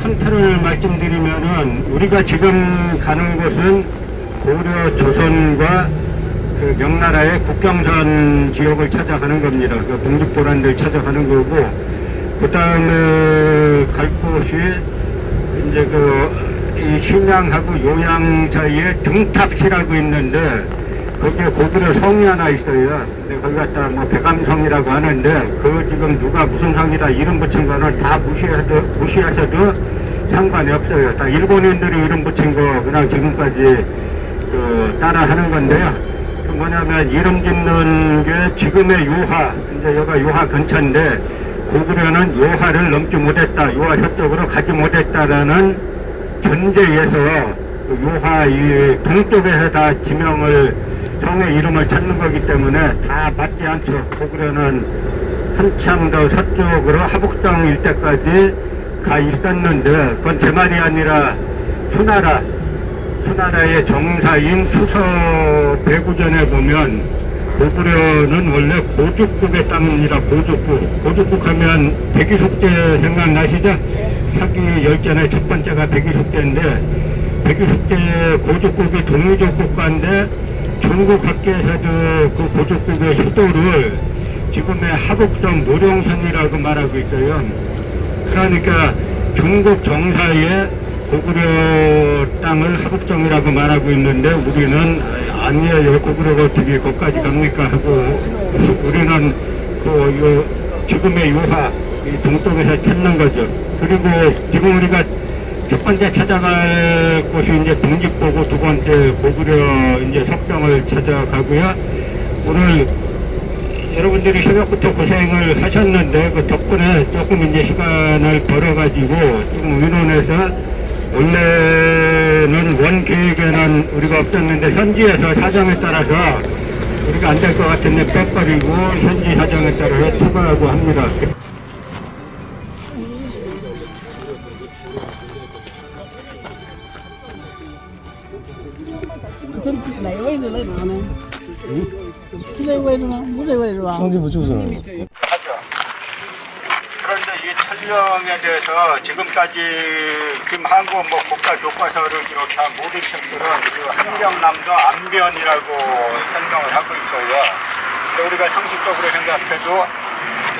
큰 틀을 말씀드리면은 우리가 지금 가는 곳은 고려 조선과 그 명나라의 국경선 지역을 찾아가는 겁니다. 그 독립보란들 찾아가는 거고, 그 다음에 갈 곳이 이제 이 신양하고 요양 사이에 등탑시라고 있는데, 거기에 고구려 성이 하나 있어요. 근데 거기 갖다 뭐 백암성이라고 하는데, 그 지금 누가 무슨 성이다 이름 붙인 거는 다 무시하셔도 상관이 없어요. 다 일본인들이 이름 붙인 거 그냥 지금까지 따라 하는 건데요. 그 뭐냐면 이름 짓는 게 지금의 요하, 이제 여기가 요하 근처인데, 고구려는 요하를 넘지 못했다, 요하 서쪽으로 가지 못했다라는 전제에서 요하 이 동쪽에서 다 지명을 성의 이름을 찾는 거기 때문에 다 맞지 않죠. 고구려는 한참 더 서쪽으로 하북성 일대까지 가 있었는데, 그건 제 말이 아니라 수나라의 정사인 수서 배구전에 보면 고구려는 원래 고죽국의 땅입니다. 고죽국 하면 백이숙제 생각나시죠? 사기 열전의 첫 번째가 백이숙제인데, 백이숙제 고죽국이 동이족 국가인데 중국 각계에서도 그 고죽국의 수도를 지금의 하북성 노령선이라고 말하고 있어요. 그러니까 중국 정사에 고구려 땅을 하북성이라고 말하고 있는데, 우리는 아니에요. 고구려가 어떻게 거기까지 갑니까 하고, 우리는 지금의 요하 이 동쪽에서 찾는 거죠. 그리고 지금 우리가 첫 번째 찾아갈 곳이 이제 독립보고, 두 번째 고구려 이제 석병을 찾아가고요. 오늘 여러분들이 새벽부터 고생을 하셨는데, 그 덕분에 조금 이제 시간을 벌어가지고 조금 의논해서, 원래는 원 계획에는 우리가 없었는데 현지에서 사정에 따라서 우리가 안 될 것 같은데 빼버리고 현지 사정에 따라서 추가하고 합니다. 성지 못 찍어서 그런데 이 촬영에 대해서 지금까지 지금 한국 국가 교과서를 비롯한 모든 책들은 그 함경남도 안변이라고 설명을 하고 있어요. 근데 우리가 상식적으로 생각해도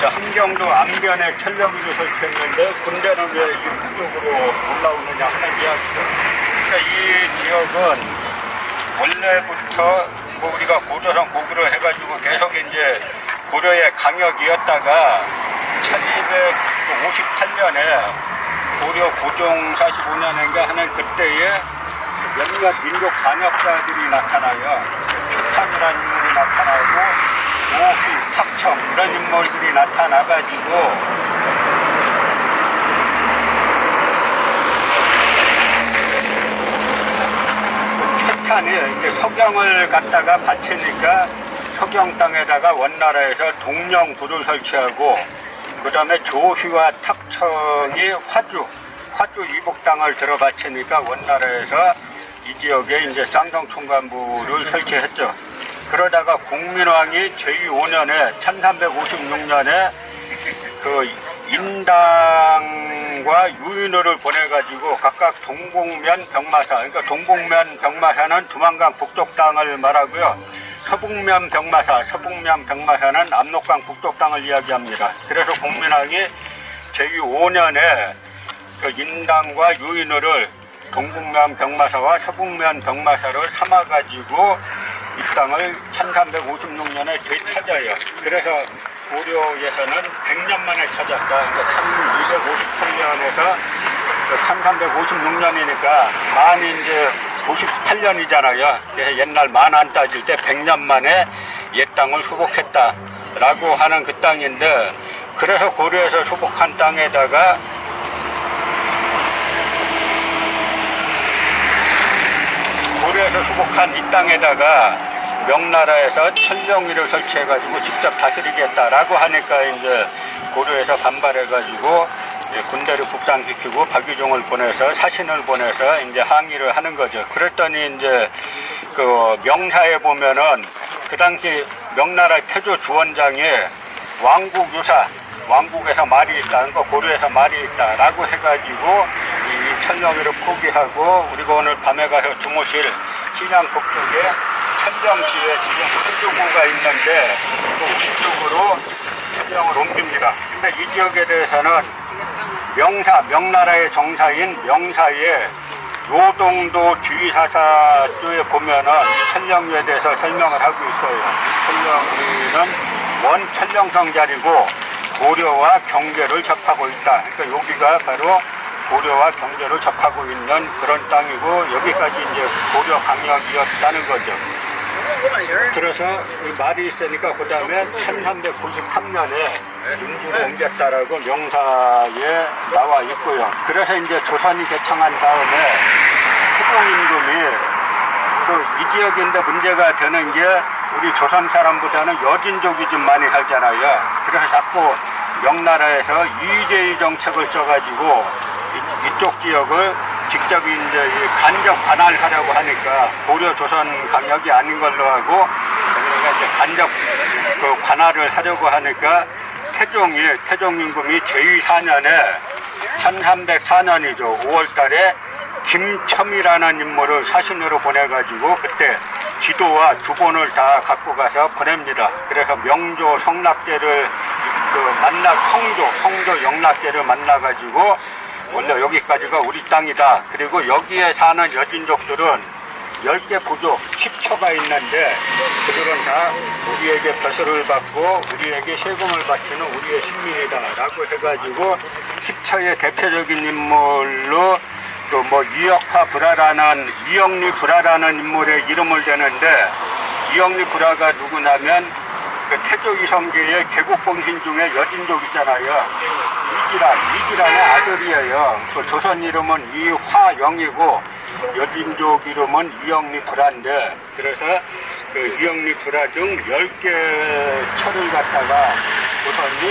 함경도 안변에 촬영기를 설치했는데 군대는 왜 이 북쪽으로 올라오느냐 하는 이야기죠. 그러니까 이 지역은 원래부터 우리가 고조선 고구려 해가지고 계속 이제 고려의 강역이었다가 1258년에 고려 고종 45년인가 하는 그때에 몇몇 민족 반역자들이 나타나요. 표탄이라는 인물이 나타나고 오휘, 탁청 이런 인물들이 나타나가지고 표탄이 이제 서경을 갖다가 바치니까 서경 땅에다가 원나라에서 동령도를 설치하고, 그 다음에 조휘와 탁청이 화주 이북 땅을 들어바치니까 원나라에서 이 지역에 이제 쌍정총관부를 설치했죠. 그러다가 국민왕이 제2 5년에 1356년에 그 인당과 유인호를 보내가지고 각각 동북면 병마사, 그러니까 동북면 병마사는 두만강 북쪽 땅을 말하고요. 서북면 병마사는 압록강 북쪽 땅을 이야기합니다. 그래서 국민왕이 제2 5년에 그 인당과 유인호를 동북면 병마사와 서북면 병마사를 삼아가지고 이 땅을 1356년에 되찾아요. 그래서 고려에서는 100년 만에 찾았다. 그러니까 1258년에서 1356년이니까 만이 이제 98년이잖아요. 그래서 옛날 만 안 따질 때 100년 만에 옛 땅을 수복했다라고 하는 그 땅인데, 그래서 고려에서 수복한 땅에다가 고려에서 수복한 이 땅에다가 명나라에서 천령위를 설치해가지고 직접 다스리겠다라고 하니까 이제 고려에서 반발해가지고 군대를 북상시키고 박유종을 보내서 사신을 보내서 이제 항의를 하는 거죠. 그랬더니 이제 그 명사에 보면은 그 당시 명나라 태조 주원장이 왕국 유사 왕국에서 말이 있다, 그러니까 고려에서 말이 있다라고 해가지고 이 천령위를 포기하고 우리가 오늘 밤에 가서 주무실 신양 북쪽에 천령시에 지금 한주구가 있는데 또 우리 쪽으로 천령을 옮깁니다. 근데 이 지역에 대해서는 명나라의 정사인 명사에 요동도 주의사사 쪽에 보면은 이 천령위에 대해서 설명을 하고 있어요. 천령위는 원 천령성 자리고 고려와 경계를 접하고 있다. 그러니까 여기가 바로 고려와 경계를 접하고 있는 그런 땅이고 여기까지 이제 고려 강역이었다는 거죠. 그래서 이 말이 있으니까 그 다음에 1393년에 윤주로 옮겼다라고 명사에 나와 있고요. 그래서 이제 조선이 개창한 다음에 태종임금이 이 지역인데 문제가 되는 게 우리 조선 사람보다는 여진족이 좀 많이 살잖아요. 그래서 자꾸 명나라에서 이재희 정책을 써가지고 이쪽 지역을 직접 이제 간접 관할하려고 하니까 고려 조선 강역이 아닌 걸로 하고 그러니까 이제 간접 그 관할을 하려고 하니까 태종임금이 제4년에 1304년이죠. 5월달에 김첨이라는 인물을 사신으로 보내가지고 그때 지도와 주본을 다 갖고 가서 보냅니다. 그래서 명조 성락제를 성조 영락제를 만나가지고 원래 여기까지가 우리 땅이다. 그리고 여기에 사는 여진족들은 10개 부족 10처가 있는데 그들은 다 우리에게 벼슬을 받고 우리에게 세금을 바치는 우리의 신민이다 라고 해가지고 10처의 대표적인 인물로 또 뭐 이영리 불화라는 인물의 이름을 대는데 이영리 불화가 누구냐면 그 태조 이성계의 개국공신 중에 여진족 있잖아요. 이기란의 아들이에요. 그 조선 이름은 이화영이고 여진족 이름은 이영리 불화인데 그래서 그 이영리 불화 중 10개 철을 갖다가 조선이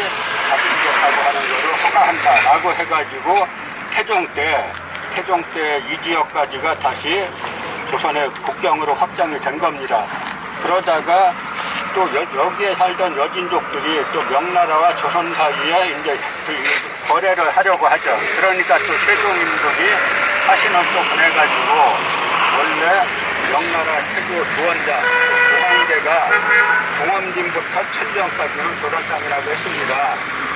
자진족하고 하는 것을 허가한다라고 해가지고 태종 때 이 지역까지가 다시 조선의 국경으로 확장이 된 겁니다. 그러다가 또 여기에 살던 여진족들이 또 명나라와 조선 사이에 이제 그 거래를 하려고 하죠. 그러니까 또 세종임금이 사신을 또 보내가지고 원래 명나라 최고 주원자 조황제가 동엄진부터 천령까지는 조선 땅이라고 했습니다.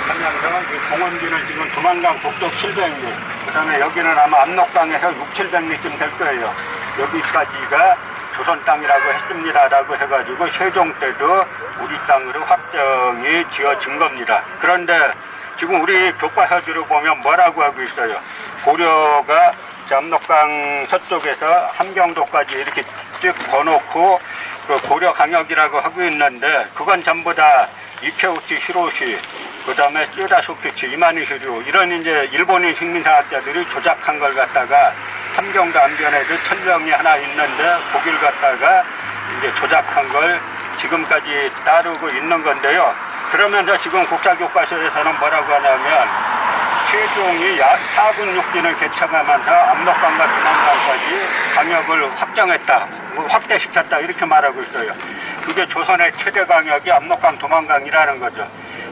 하면서 이 동엄진은 지금 두만강 북쪽 700리, 그 다음에 여기는 아마 압록강에서 600~700리쯤 될 거예요. 여기까지가 조선 땅이라고 했습니다라고 해가지고 세종 때도 우리 땅으로 확정이 지어진 겁니다. 그런데 지금 우리 교과서들을 보면 뭐라고 하고 있어요? 고려가 압록강 서쪽에서 함경도까지 이렇게 쭉 거놓고 그 고려 강역이라고 하고 있는데 그건 전부 다 이케우치 히로시, 그 다음에 쯔다소키치, 이마니시류 이런 이제 일본인 식민사학자들이 조작한 걸 갖다가 함경도 안변에도 천령이 하나 있는데 거길 갖다가 이제 조작한 걸 지금까지 따르고 있는 건데요. 그러면서 지금 국사교과서에서는 뭐라고 하냐면 세종이 사군육진을 개척하면서 압록강과 두만강까지 강역을 확장했다, 확대시켰다 이렇게 말하고 있어요. 그게 조선의 최대 강역이 압록강 두만강이라는 거죠.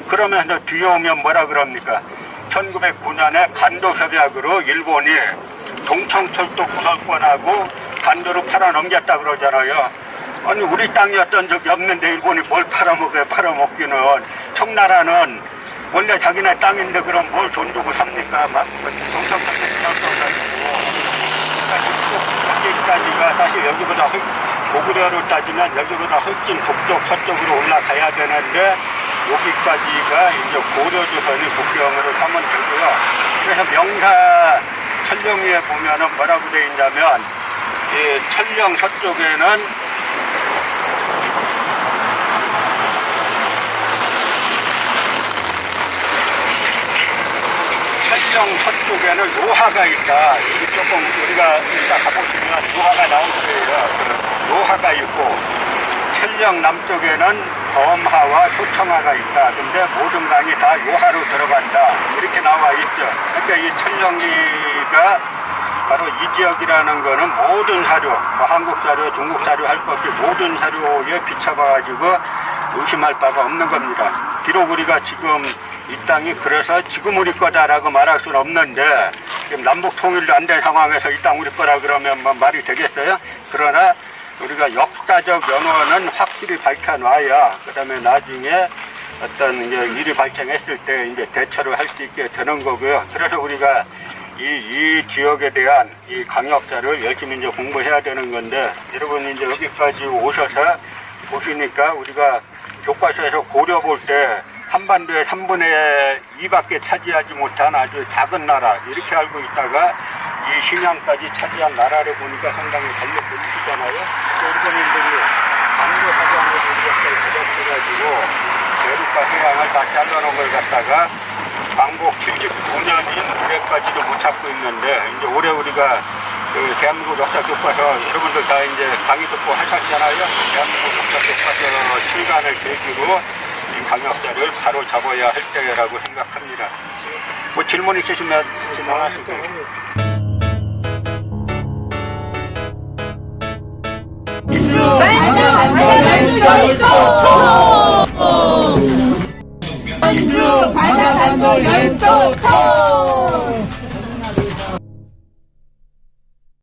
그러면서 뒤에 오면 뭐라 그럽니까? 1909년에 간도협약으로 일본이 동청철도 구설권하고 간도를 팔아넘겼다 그러잖아요. 아니 우리 땅이었던 적이 없는데 일본이 뭘 팔아먹어요? 팔아먹기는. 청나라는 원래 자기네 땅인데 그럼 뭘 돈 주고 삽니까? 막 동청철도 구설권 가지고 여기까지가 사실 여기보다 고구려로 따지면 여기보다 훨씬 북쪽 서쪽으로 올라가야 되는데 여기까지가 이제 고려조선이 국경으로 삼은 되고요. 그래서 명사 천령위에 보면은 뭐라고 되어 있냐면 이 천령 서쪽에는 요하가 있다. 여기 조금 우리가 이따 가보시면 요하가 나올 거예요. 요하가 있고 천령 남쪽에는 범하와 효청하가 있다. 근데 모든 강이 다 요하로 들어간다. 이렇게 나와 있죠. 그러니까 이 천령리가 바로 이 지역이라는 거는 모든 사료, 뭐 한국 사료, 중국 사료 할 것 없이 모든 사료에 비춰봐가지고 의심할 바가 없는 겁니다. 비록 우리가 지금 이 땅이 그래서 지금 우리 거다라고 말할 수는 없는데 지금 남북 통일도 안 된 상황에서 이 땅 우리 거라 그러면 뭐 말이 되겠어요? 그러나 우리가 역사적 연원은 확실히 밝혀놔야 그다음에 나중에 어떤 이제 일이 발생했을 때 이제 대처를 할 수 있게 되는 거고요. 그래서 우리가 이 지역에 대한 이 강역사를 열심히 이제 공부해야 되는 건데 여러분 이제 여기까지 오셔서 보시니까 우리가 교과서에서 고려 볼 때 한반도의 3분의 2밖에 차지하지 못한 아주 작은 나라 이렇게 알고 있다가 이 심양까지 차지한 나라를 보니까 상당히 달려 보이시잖아요. 일본인들이 강도 사장으로 우리가 가져가지고 대륙과 해양을 다 잘라놓은 걸 갖다가 광복 79년인 올해까지도 못 찾고 있는데 이제 올해 우리가 그 대한민국 역사 교과서 여러분들 다 이제 강의 듣고 하셨잖아요. 대한민국 역사 교과서 7강을 계기로 이 강역사를 바로 잡아야 할 때라고 생각합니다. 뭐 질문 있으시면 질문하시고. 반야반도 열도